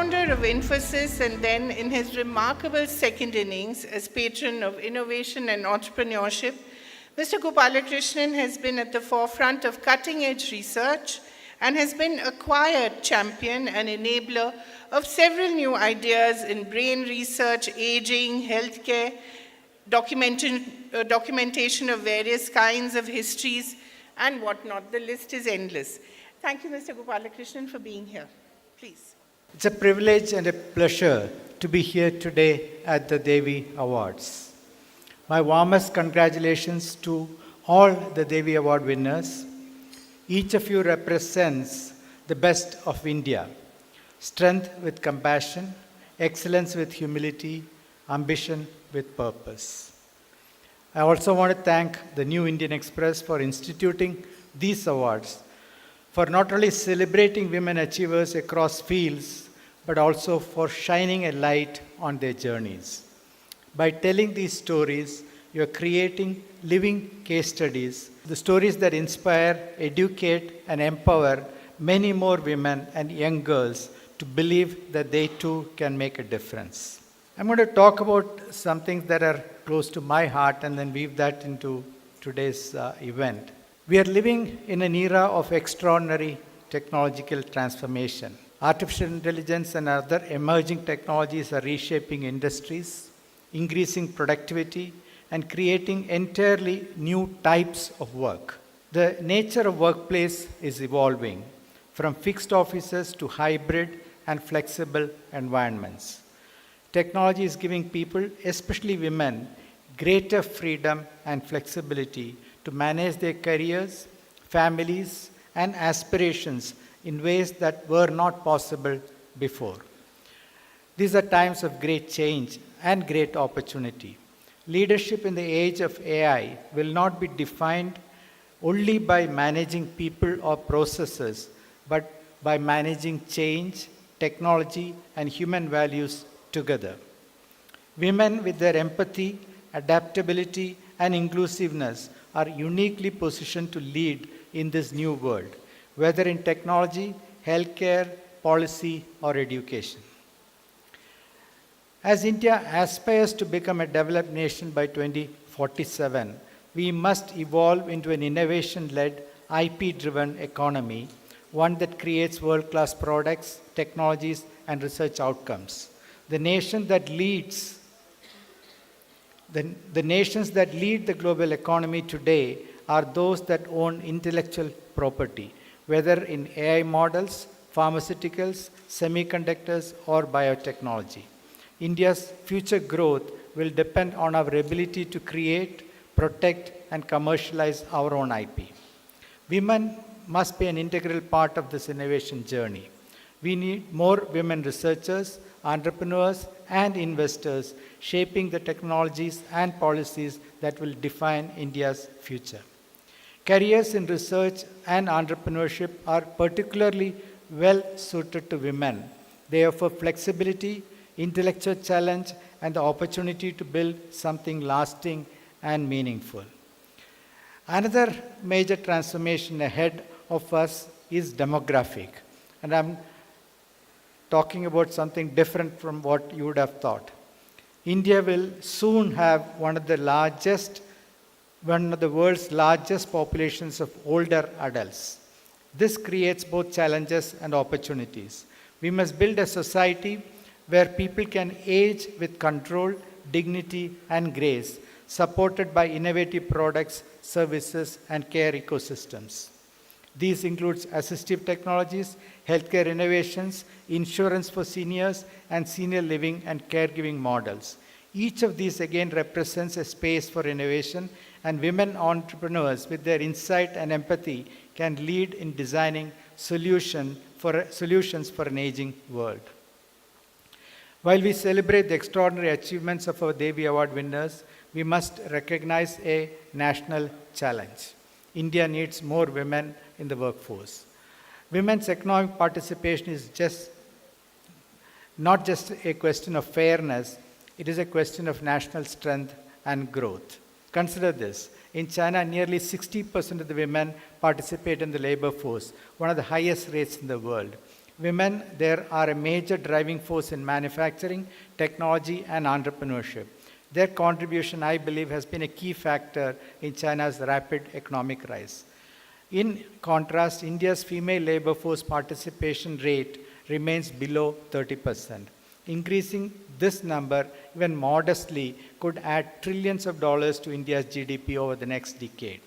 co-founder of Infosys and then in his remarkable second innings as patron of innovation and entrepreneurship, Mr. Gopalakrishnan has been at the forefront of cutting-edge research and has been a quiet champion and enabler of several new ideas in brain research, aging, healthcare, documentation of various kinds of histories, and whatnot. The list is endless. Thank you, Mr. Gopalakrishnan, for being here. Please. It's a privilege and a pleasure to be here today at the Devi Awards. My warmest congratulations to all the Devi Award winners. Each of you represents the best of India: strength with compassion, excellence with humility, ambition with purpose. I also want to thank the New Indian Express for instituting these awards, for not only celebrating women achievers across fields, but also for shining a light on their journeys. By telling these stories, you are creating living case studies, the stories that inspire, educate, and empower many more women and young girls to believe that they too can make a difference. I'm going to talk about some things that are close to my heart and then weave that into today's event. We are living in an era of extraordinary technological transformation. Artificial intelligence and other emerging technologies are reshaping industries, increasing productivity, and creating entirely new types of work. The nature of workplace is evolving from fixed offices to hybrid and flexible environments. Technology is giving people, especially women, greater freedom and flexibility to manage their careers, families, and aspirations in ways that were not possible before. These are times of great change and great opportunity. Leadership in the age of AI will not be defined only by managing people or processes, but by managing change, technology, and human values together. Women, with their empathy, adaptability, and inclusiveness, are uniquely positioned to lead in this new world, whether in technology, healthcare, policy, or education. As India aspires to become a developed nation by 2047, we must evolve into an innovation-led, IP-driven economy, one that creates world-class products, technologies, and research outcomes. The nations that lead the global economy today are those that own intellectual property, whether in AI models, pharmaceuticals, semiconductors, or biotechnology. India's future growth will depend on our ability to create, protect, and commercialize our own IP. Women must be an integral part of this innovation journey. We need more women researchers, entrepreneurs, and investors shaping the technologies and policies that will define India's future. Careers in research and entrepreneurship are particularly well suited to women. They offer flexibility, intellectual challenge, and the opportunity to build something lasting and meaningful. Another major transformation ahead of us is demographic. And I'm talking about something different from what you would have thought. India will soon have one of the world's largest populations of older adults. This creates both challenges and opportunities. We must build a society where people can age with control, dignity, and grace, supported by innovative products, services, and care ecosystems. These include assistive technologies, healthcare innovations, insurance for seniors, and senior living and caregiving models. Each of these again represents a space for innovation, and women entrepreneurs with their insight and empathy can lead in designing solutions for an aging world. While we celebrate the extraordinary achievements of our Devi Award winners, we must recognize a national challenge. India needs more women in the workforce. Women's economic participation is not just a question of fairness, it is a question of national strength and growth. Consider this. In China, nearly 60% of the women participate in the labor force, one of the highest rates in the world. Women there are a major driving force in manufacturing, technology, and entrepreneurship. Their contribution, I believe, has been a key factor in China's rapid economic rise. In contrast, India's female labor force participation rate remains below 30%. Increasing this number, even modestly, could add trillions of dollars to India's GDP over the next decade.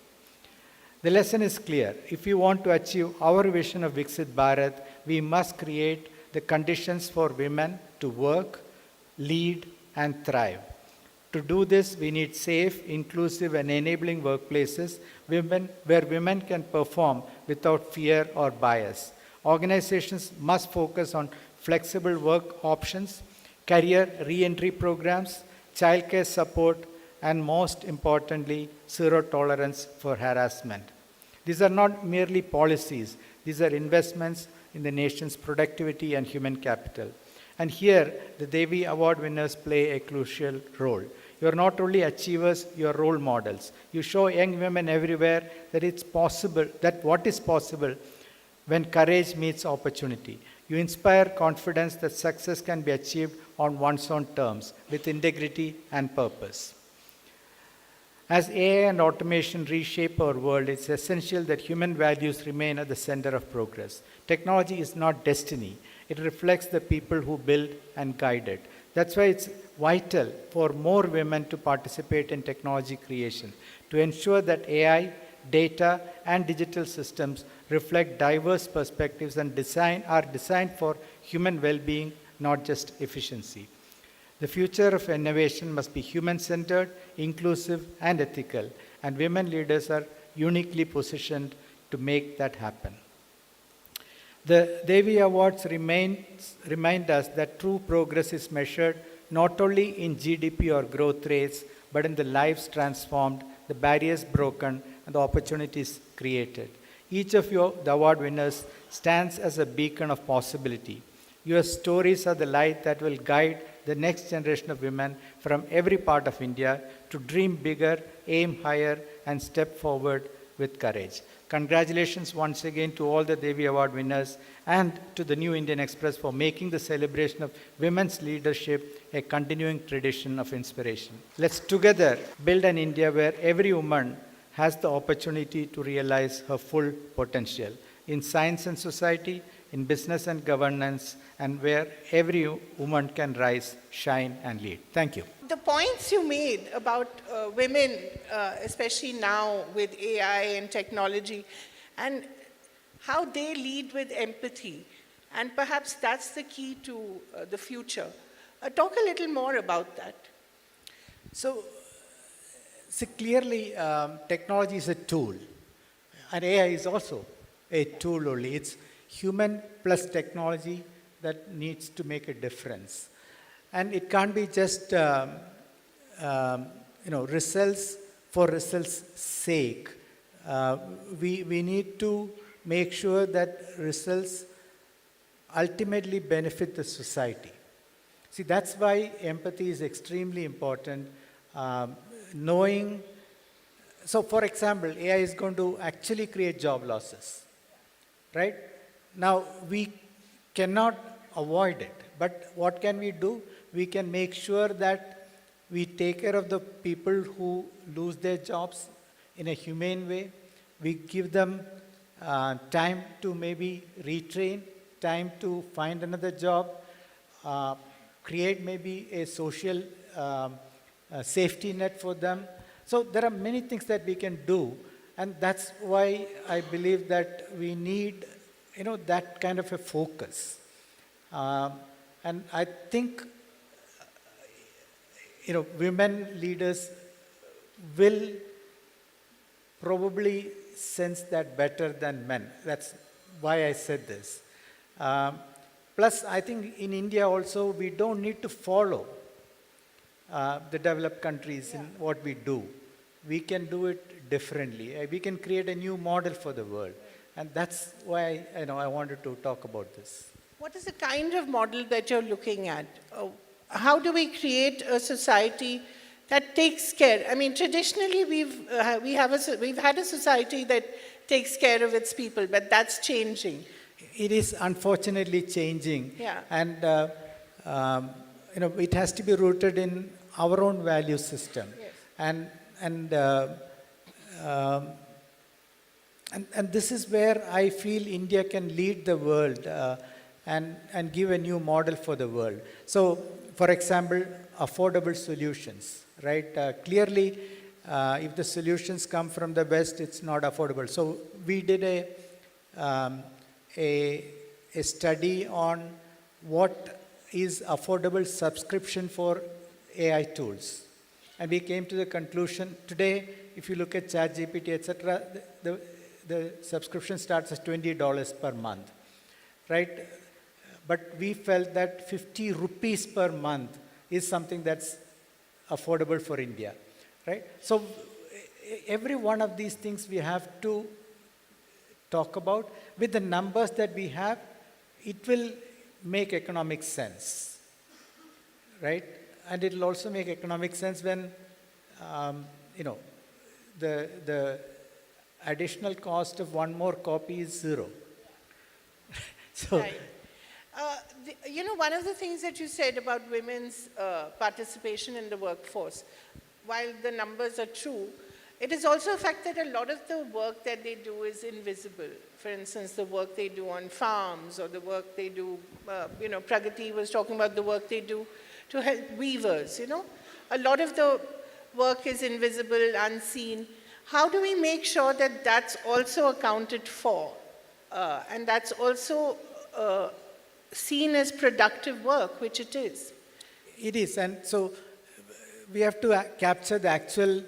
The lesson is clear. If we want to achieve our vision of Viksit Bharat, we must create the conditions for women to work, lead, and thrive. To do this, we need safe, inclusive, and enabling workplaces where women can perform without fear or bias. Organizations must focus on flexible work options, career re-entry programs, childcare support, and most importantly, zero tolerance for harassment. These are not merely policies, these are investments in the nation's productivity and human capital. And here, the Devi Award winners play a crucial role. You are not only achievers, you are role models. You show young women everywhere that it's possible, that what is possible when courage meets opportunity. You inspire confidence that success can be achieved on one's own terms, with integrity and purpose. As AI and automation reshape our world, it's essential that human values remain at the center of progress. Technology is not destiny. It reflects the people who build and guide it. That's why it's vital for more women to participate in technology creation, to ensure that AI, data, and digital systems reflect diverse perspectives and are designed for human well-being, not just efficiency. The future of innovation must be human-centered, inclusive, and ethical, and women leaders are uniquely positioned to make that happen. The Devi Awards remind us that true progress is measured not only in GDP or growth rates, but in the lives transformed, the barriers broken, and the opportunities created. Each of you, the award winners, stands as a beacon of possibility. Your stories are the light that will guide the next generation of women from every part of India to dream bigger, aim higher, and step forward with courage. Congratulations once again to all the Devi Award winners and to the New Indian Express for making the celebration of women's leadership a continuing tradition of inspiration. Let's together build an India where every woman has the opportunity to realize her full potential in science and society, in business and governance, and where every woman can rise, shine, and lead. Thank you. The points you made about women, especially now with AI and technology, and how they lead with empathy, and perhaps that's the key to the future. Talk a little more about that. So, clearly, technology is a tool, and AI is also a tool only. It's human plus technology that needs to make a difference. And it can't be just results for results' sake. We need to make sure that results ultimately benefit the society. See, that's why empathy is extremely important. Knowing, so for example, AI is going to actually create job losses, right? Now, we cannot avoid it, but what can we do? We can make sure that we take care of the people who lose their jobs in a humane way. We give them time to maybe retrain, time to find another job, create maybe a social safety net for them. So there are many things that we can do, and that's why I believe that we need, that kind of a focus. And I think, women leaders will probably sense that better than men. That's why I said this. Plus, I think in India also, we don't need to follow the developed countries in what we do. We can do it differently. We can create a new model for the world. And that's why I wanted to talk about this. What is the kind of model that you're looking at? How do we create a society that takes care? I mean, traditionally we've had a society that takes care of its people, but that's changing. It is unfortunately changing. Yeah. And, it has to be rooted in our own value system. Yes. And, um, and this is where I feel India can lead the world and give a new model for the world. So, for example, affordable solutions, right? Clearly, if the solutions come from the West, it's not affordable. So, we did a study on what is affordable subscription for AI tools. And we came to the conclusion today, if you look at ChatGPT, etc., the subscription starts at $20 per month, right? But we felt that 50 rupees per month is something that's affordable for India, right? So every one of these things we have to talk about. With the numbers that we have, it will make economic sense, right? And it will also make economic sense when, the additional cost of one more copy is zero. So, Right. One of the things that you said about women's participation in the workforce, while the numbers are true, it is also a fact that a lot of the work that they do is invisible. For instance, the work they do on farms or the work they do, Pragati was talking about the work they do to help weavers, A lot of the work is invisible, unseen. How do we make sure that that's also accounted for and that's also seen as productive work, which it is? it is. And so we have to capture the actual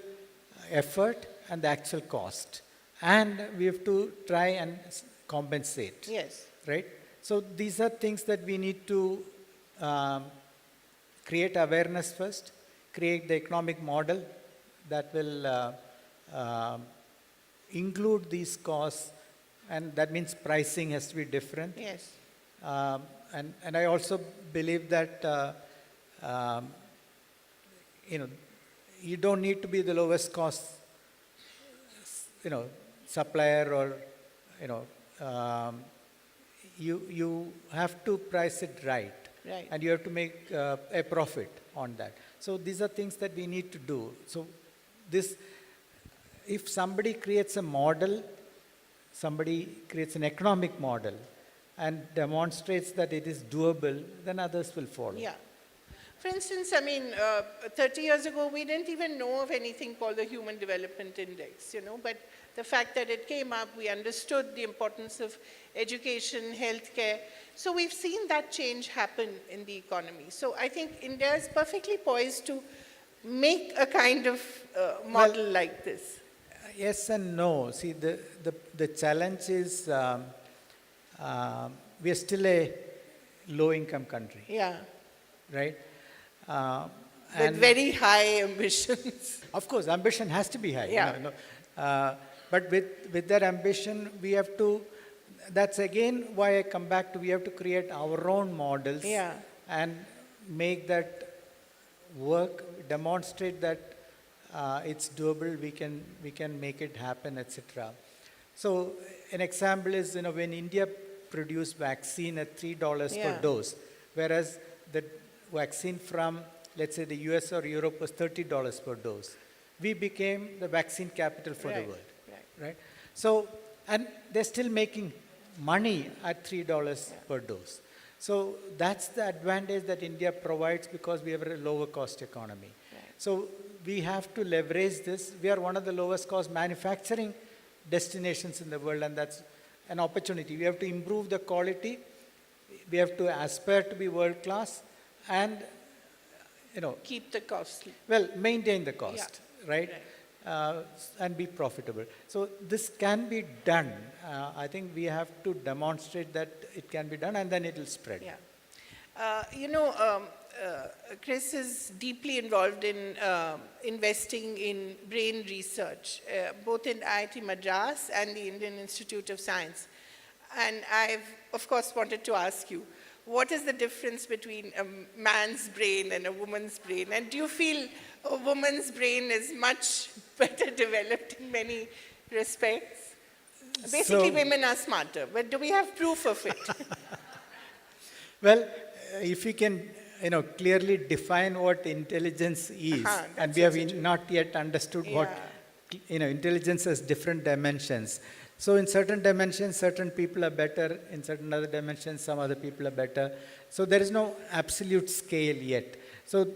effort and the actual cost. And we have to try and compensate. Yes. Right? So these are things that we need to create awareness first, create the economic model that will include these costs, and that means pricing has to be different. Yes. And I also believe that you don't need to be the lowest cost supplier, or you have to price it right. Right. And you have to make a profit on that. So these are things that we need to do. So if somebody creates a model, somebody creates an economic model and demonstrates that it is doable, then others will follow. Yeah. For instance, 30 years ago, we didn't even know of anything called the Human Development Index, but the fact that it came up, we understood the importance of education, healthcare. So we've seen that change happen in the economy. So I think India is perfectly poised to make a kind of model like this. Yes and no. See, the challenge is we are still a low-income country. Yeah. Right? With very high ambitions. Of course, ambition has to be high. Yeah. But with that ambition, we have to, that's again why I come back to, we have to create our own models. Yeah. And make that work, demonstrate that it's doable, we can make it happen, etc. So an example is, when India produced vaccine at $3 Yeah. per dose, whereas the vaccine from, let's say, the US or Europe was $30 per dose. We became the vaccine capital for the world. Right? So, and they're still making money at $3 per dose. So that's the advantage that India provides because we have a lower cost economy. Right. So we have to leverage this. We are one of the lowest cost manufacturing destinations in the world, and that's an opportunity. We have to improve the quality. We have to aspire to be world class and, keep the cost. well, maintain the cost, right? And be profitable. So this can be done. I think we have to demonstrate that it can be done, and then it will spread. Yeah. Kris is deeply involved in investing in brain research, both in IIT Madras and the Indian Institute of Science. And I've, of course, wanted to ask you, what is the difference between a man's brain and a woman's brain? And do you feel a woman's brain is much better developed in many respects? Basically, So, women are smarter, but do we have proof of it? well, if we can, clearly define what intelligence is, and That's we have also true. not yet understood what, Yeah. intelligence has different dimensions. So in certain dimensions, certain people are better. In certain other dimensions, some other people are better. So there is no absolute scale yet. So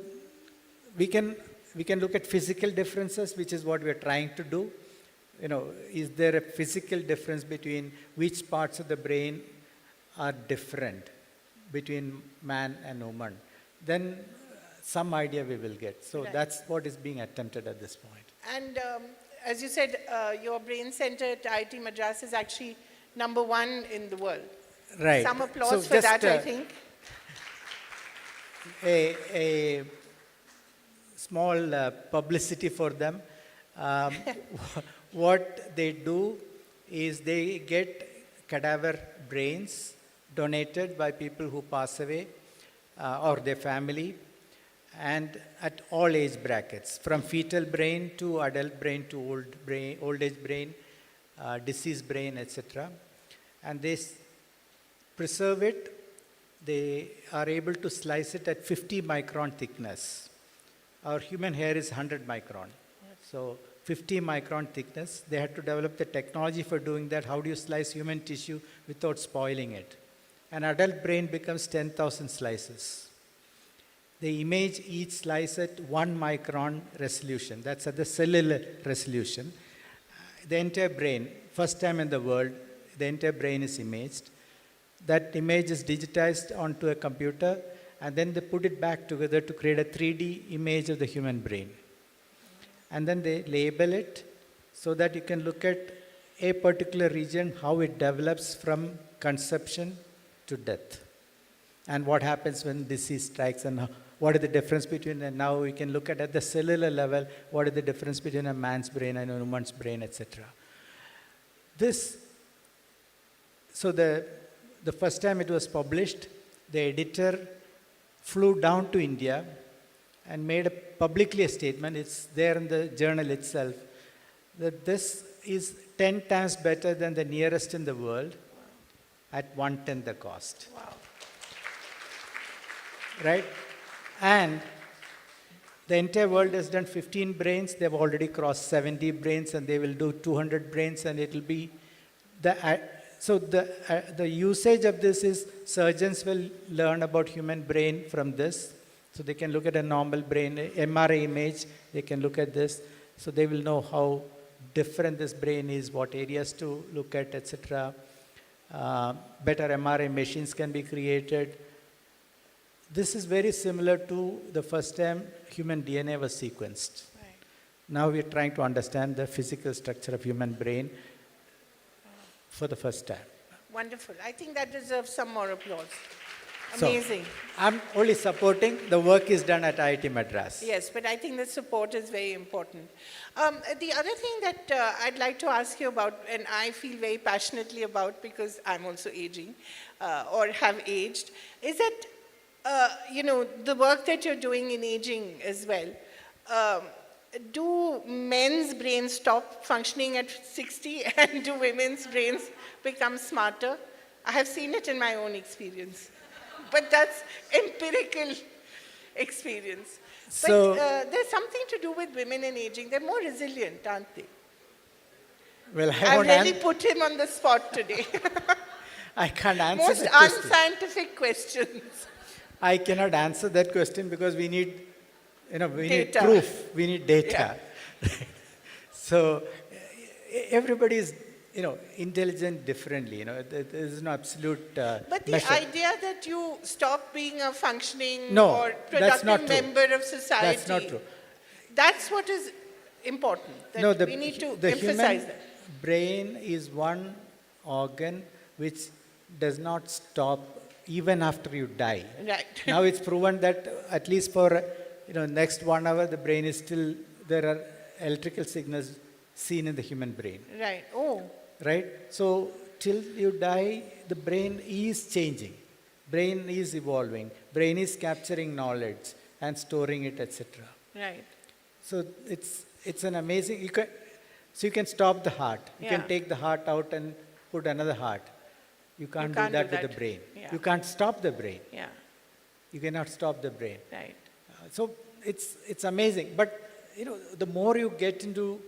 we can look at physical differences, which is what we are trying to do. Is there a physical difference between which parts of the brain are different between man and woman? Then some idea we will get. So Right. that's what is being attempted at this point. And as you said, your brain center at IIT Madras is actually #1 in the world. Right. Some applause So for just, that, I think. A small publicity for them. Um, what they do is they get cadaver brains donated by people who pass away or their family, and at all age brackets, from fetal brain to adult brain to old age brain, diseased brain, etc. And they preserve it. They are able to slice it at 50 micron thickness. Our human hair is 100 micron. So 50 micron thickness. They had to develop the technology for doing that. How do you slice human tissue without spoiling it? An adult brain becomes 10,000 slices. They image each slice at 1 micron resolution. That's at the cellular resolution. The entire brain, first time in the world, the entire brain is imaged. That image is digitized onto a computer, and then they put it back together to create a 3D image of the human brain. And then they label it so that you can look at a particular region, how it develops from conception to death, and what happens when disease strikes, and what is the difference between, and now we can look at the cellular level, what is the difference between a man's brain and a woman's brain, etc. So the first time it was published, the editor flew down to India and made publicly a statement, it's there in the journal itself, that this is 10 times better than the nearest in the world at 1/10 the cost. Wow. Right? And the entire world has done 15 brains, they've already crossed 70 brains, and they will do 200 brains, and it will be the usage of this is surgeons will learn about human brain from this. So they can look at a normal brain, MRI image, they can look at this. So they will know how different this brain is, what areas to look at, etc. Better MRI machines can be created. This is very similar to the first time human DNA was sequenced. Right. Now we are trying to understand the physical structure of human brain for the first time. Wonderful. I think that deserves some more applause. So, Amazing. I'm only supporting the work is done at IIT Madras. Yes, but I think the support is very important. The other thing that I'd like to ask you about, and I feel very passionately about because I'm also aging or have aged, is that, the work that you're doing in aging as well. Do men's brains stop functioning at 60 and do women's brains become smarter? I have seen it in my own experience. But that's empirical experience. So, But there's something to do with women and aging. They're more resilient, aren't they? well, I really put him on the spot today. I can't answer Most that question. unscientific questions. I cannot answer that question because we need, we need Data. proof, we need data. So everybody is, intelligent differently. There is no absolute But the measure. idea that you stop being a functioning No, or that's not productive true. member of society. That's not true. That's what is important. That No, we need to the emphasize human that. brain is one organ which does not stop even after you die. Right. Now it's proven that at least for next 1 hour the brain is still, there are electrical signals seen in the human brain. Right. Oh. Right? So till you die, the brain is changing. Brain is evolving. Brain is capturing knowledge and storing it, etc. Right. So it's an amazing. So you can stop the heart. You Yeah. can take the heart out and put another heart. You can't, can't do do that with that. the brain. Yeah. You can't stop the brain. Yeah, You cannot stop the brain. right. So it's amazing. But you know, the more you get into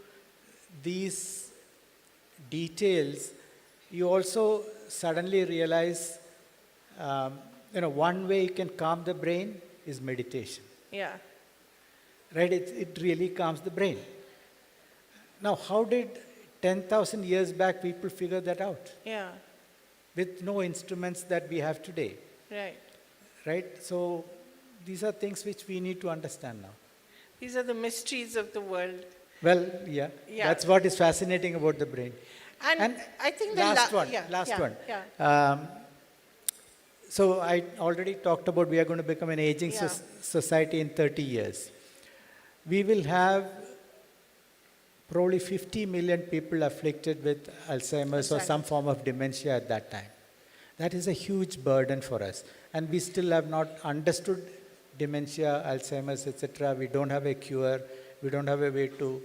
these details, you also suddenly realize, one way you can calm the brain is meditation. Yeah, Right? It really calms the brain. Now, how did 10,000 years back people figure that out? yeah, With no instruments that we have today. right. Right? So these are things which we need to understand now. These are the mysteries of the world. Well, yeah, Yeah. that's what is fascinating about the brain. And I think the last one, yeah, last yeah, one. Yeah. So I already talked about we are going to become an aging Yeah. society in 30 years. We will have probably 50 million people afflicted with Alzheimer's or some form of dementia at that time. That is a huge burden for us. And we still have not understood dementia, Alzheimer's, etc. We don't have a cure. We don't have a way to,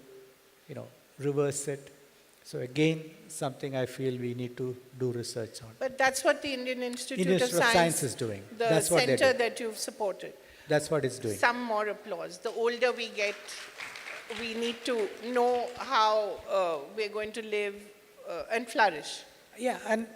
reverse it. So again, something I feel we need to do research on. But that's what the Indian Institute Indian of Institute of Science, Science is doing. the That's what they center do. that you've supported. That's what it's doing. Some more applause. The older we get, we need to know how we're going to live and flourish. Yeah, and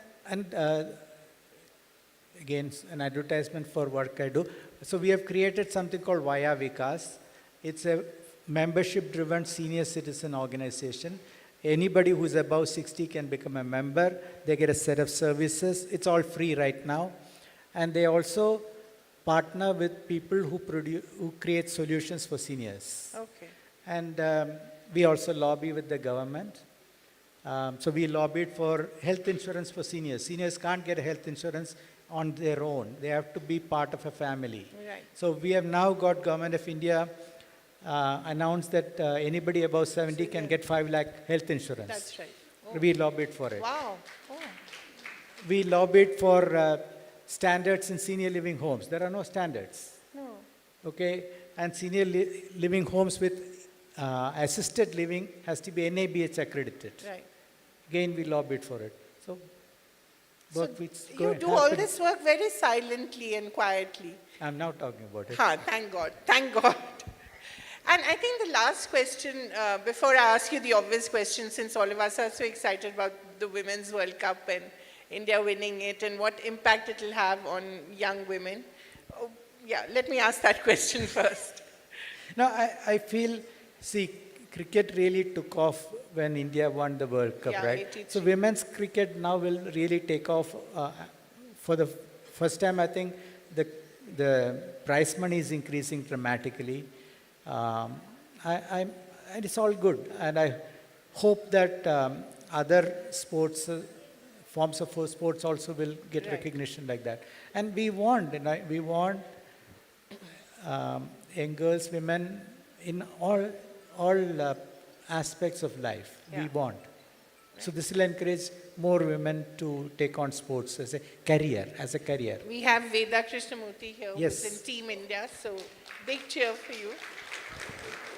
again, an advertisement for work I do. So we have created something called Vaya Vikas. It's a membership-driven senior citizen organization. Anybody who's above 60 can become a member. They get a set of services. It's all free right now. And they also partner with people who create solutions for seniors. Okay. And we also lobby with the government. So we lobbied for health insurance for seniors. Seniors can't get health insurance on their own. They have to be part of a family. Right. So we have now got Government of India announced that anybody above 70 can get 5 lakh health insurance. That's right. Oh. We lobbied for it. Wow. Oh. We lobbied for standards in senior living homes. There are no standards. No. Okay? And senior living homes with assisted living has to be NABH accredited. Right. Again, we lobbied for it. So, work which You do all this work very silently and quietly. I'm now talking about it. Thank God. Thank God. And I think the last question, before I ask you the obvious question, since all of us are so excited about the Women's World Cup and India winning it and what impact it will have on young women, let me ask that question first. No, I feel, cricket really took off when India won the World Cup, Yeah, right? 83. So women's cricket now will really take off. For the first time, I think the prize money is increasing dramatically. And it's all good. And I hope that other sports, forms of sports also will get Right. recognition like that. And we want young girls, women in all aspects of life. We Yeah. want. So this will encourage more women to take on sports as a career. We have Veda Krishnamurthy here, Yes. who's in Team India, so big cheer for you.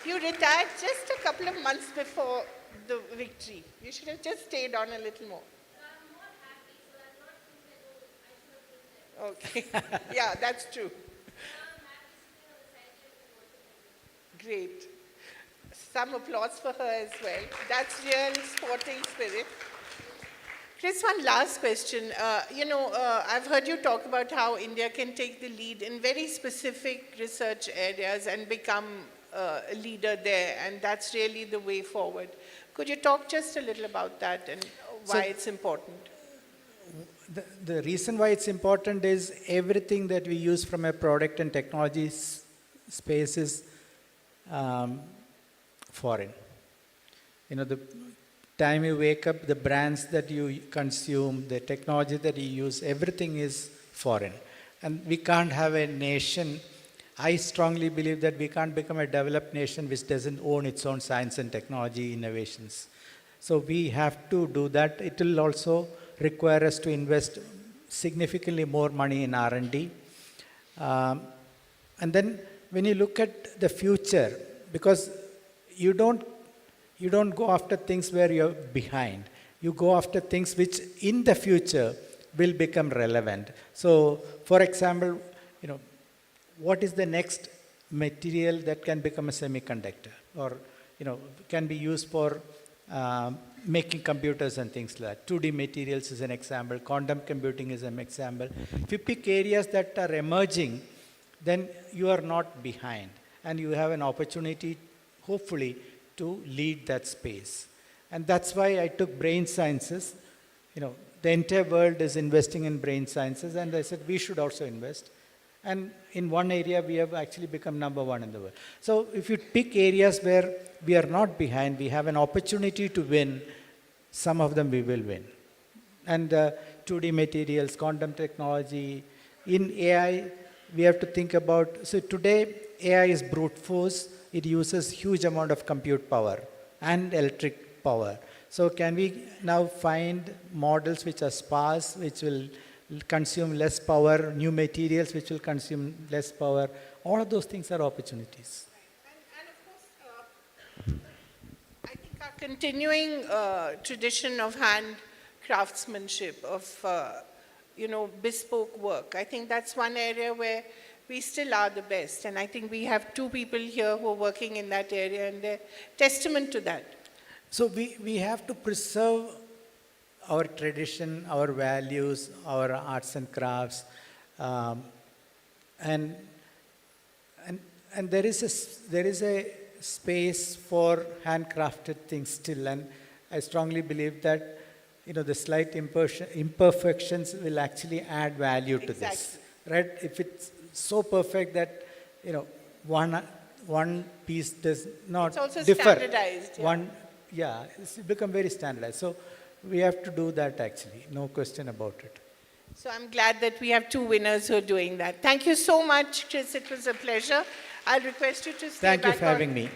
You retired just a couple of months before the victory. You should have just stayed on a little more. Okay. Yeah, that's true. Great. Some applause for her as well. That's real sporting spirit. Kris, one last question. I've heard you talk about how India can take the lead in very specific research areas and become a leader there, and that's really the way forward. Could you talk just a little about that and why it's important? The reason why it's important is everything that we use from a product and technology space is foreign. The time you wake up, the brands that you consume, the technology that you use, everything is foreign. And we can't have a nation. I strongly believe that we can't become a developed nation which doesn't own its own science and technology innovations. So we have to do that. It will also require us to invest significantly more money in R&D. And then when you look at the future, because you don't you don't go after things where you're behind. You go after things which in the future will become relevant. So, for example, what is the next material that can become a semiconductor, or can be used for making computers and things like that. 2D materials is an example. Quantum computing is an example. If you pick areas that are emerging, then you are not behind, and you have an opportunity, hopefully, to lead that space. And that's why I took brain sciences. The entire world is investing in brain sciences, and I said we should also invest. And in one area, we have actually become number one in the world. So if you pick areas where we are not behind, we have an opportunity to win, some of them we will win. And 2D materials, quantum technology, in AI, we have to think about, so today, AI is brute force. It uses huge amount of compute power and electric power. So can we now find models which are sparse, which will consume less power, new materials which will consume less power? All of those things are opportunities. And of course, I think our continuing tradition of hand craftsmanship, of bespoke work, I think that's one area where we still are the best. And I think we have two people here who are working in that area, and they're testament to that. So we have to preserve our tradition, our values, our arts and crafts, and there is a space for handcrafted things still, and I strongly believe that the slight imperfections will actually add value to this, right? If it's so perfect that one piece does not it's also differ, standardized. It's become very standardized. So we have to do that actually, no question about it. So I'm glad that we have two winners who are doing that. Thank you so much, Kris. It was a pleasure. I'll request you to stay Thank you back for having me.